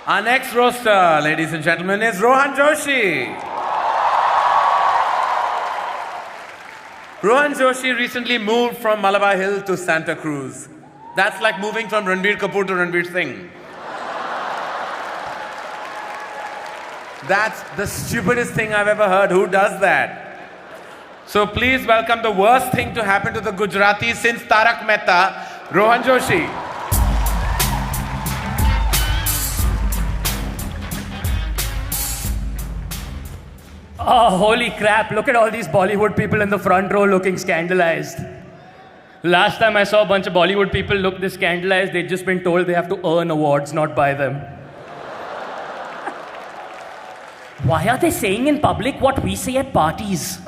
Our next roaster, ladies and gentlemen, is Rohan Joshi. Rohan Joshi recently moved from Malabar Hill to Santa Cruz. That's like moving from Ranbir Kapoor to Ranbir Singh. That's the stupidest thing I've ever heard. Who does that? So please welcome the worst thing to happen to the Gujaratis since Tarak Mehta, Rohan Joshi. Oh, holy crap, look at all these Bollywood people in the front row looking scandalized. Last time I saw a bunch of Bollywood people look this scandalized, they'd just been told they have to earn awards, not buy them. Why are they saying in public what we say at parties?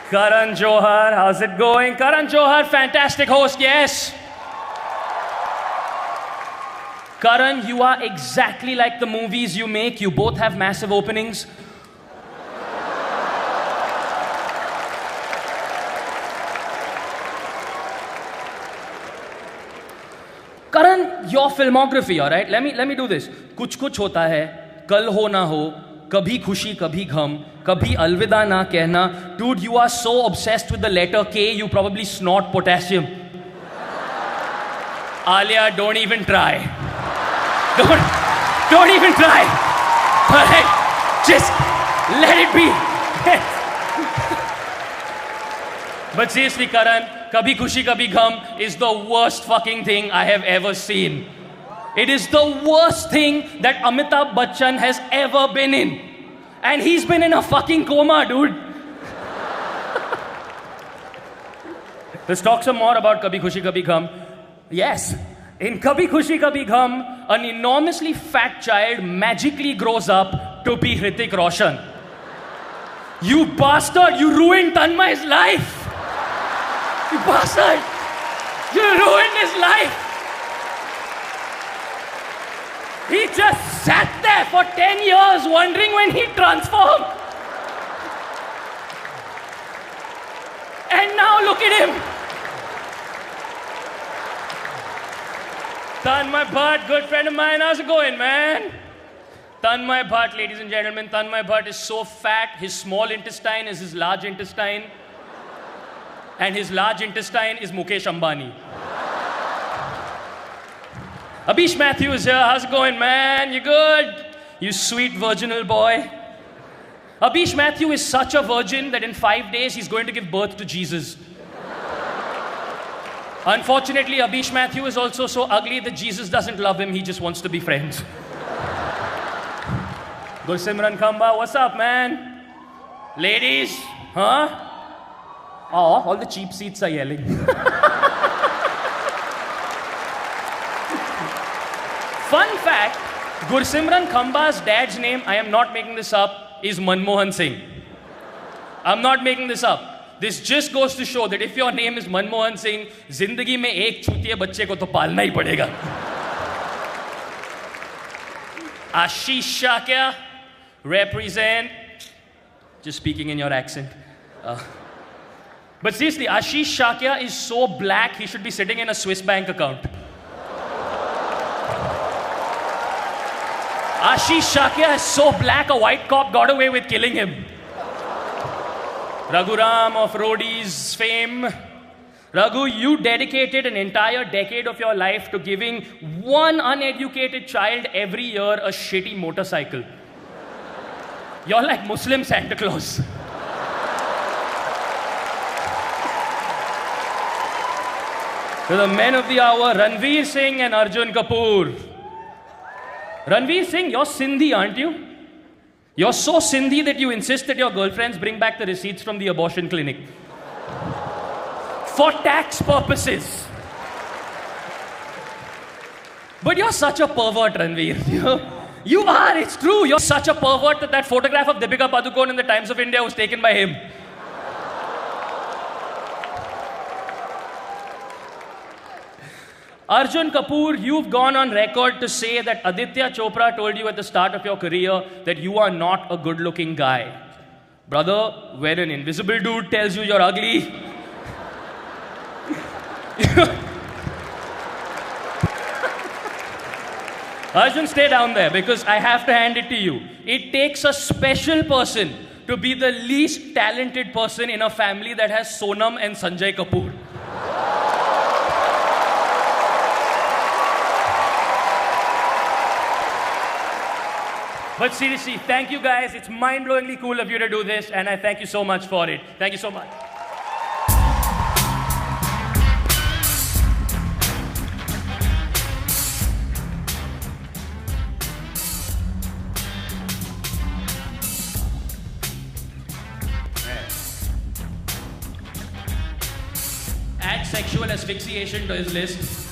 Karan Johar, how's it going? Karan Johar, fantastic host, yes. Karan, you are exactly like the movies you make. You both have massive openings. Karan, your filmography, all right? Let me do this. कुछ कुछ होता है, कल हो ना हो, कभी खुशी कभी गम, कभी अलविदा ना कहना. Dude, you are so obsessed with the letter K, you probably snort potassium. Alia, don't even try. Don't even try. All right? Just let it be. But seriously, Karan, Kabhi Khushi Kabhi Gham is the worst fucking thing I have ever seen. It is the worst thing that Amitabh Bachchan has ever been in. And he's been in a fucking coma, dude. Let's talk some more about Kabhi Khushi Kabhi Gham. Yes. In Kabhi Khushi Kabhi Gham, an enormously fat child magically grows up to be Hrithik Roshan. You bastard! You ruined Tanmay's life! You bastard! You ruined his life! He just sat there for 10 years wondering when he'd transform. And now look at him! Tanmay Bhatt, good friend of mine, how's it going, man? Tanmay Bhatt, ladies and gentlemen, Tanmay Bhatt is so fat, his small intestine is his large intestine, and his large intestine is Mukesh Ambani. Abish Mathew is here, how's it going, man? You good? You sweet virginal boy. Abish Mathew is such a virgin that in 5 days he's going to give birth to Jesus. Unfortunately, Abish Mathew is also so ugly that Jesus doesn't love him, he just wants to be friends. Gursimran Khamba, what's up, man? Ladies, huh? Oh, all the cheap seats are yelling. Fun fact, Gursimran Khamba's dad's name, I am not making this up, is Manmohan Singh. I'm not making this up. This just goes to show that if your name is Manmohan Singh, zindagi mein ek chutiye bacche ko to palna hi padega. Ashish Shakya, represent. Just speaking in your accent. But seriously, Ashish Shakya is so black, he should be sitting in a Swiss bank account. Ashish Shakya is so black, a white cop got away with killing him. Raghuram of Roadies fame. Raghu, you dedicated an entire decade of your life to giving one uneducated child every year a shitty motorcycle. You're like Muslim Santa Claus. To the men of the hour, Ranveer Singh and Arjun Kapoor. Ranveer Singh, you're Sindhi, aren't you? You're so Sindhi that you insist that your girlfriends bring back the receipts from the abortion clinic. For tax purposes. But you're such a pervert, Ranveer. You are, it's true. You're such a pervert that that photograph of Deepika Padukone in the Times of India was taken by him. Arjun Kapoor, you've gone on record to say that Aditya Chopra told you at the start of your career that you are not a good-looking guy. Brother, when an invisible dude tells you you're ugly, Arjun, stay down there because I have to hand it to you. It takes a special person to be the least talented person in a family that has Sonam and Sanjay Kapoor. But seriously, thank you guys. It's mind-blowingly cool of you to do this, and I thank you so much for it. Thank you so much. Add sexual asphyxiation to his list.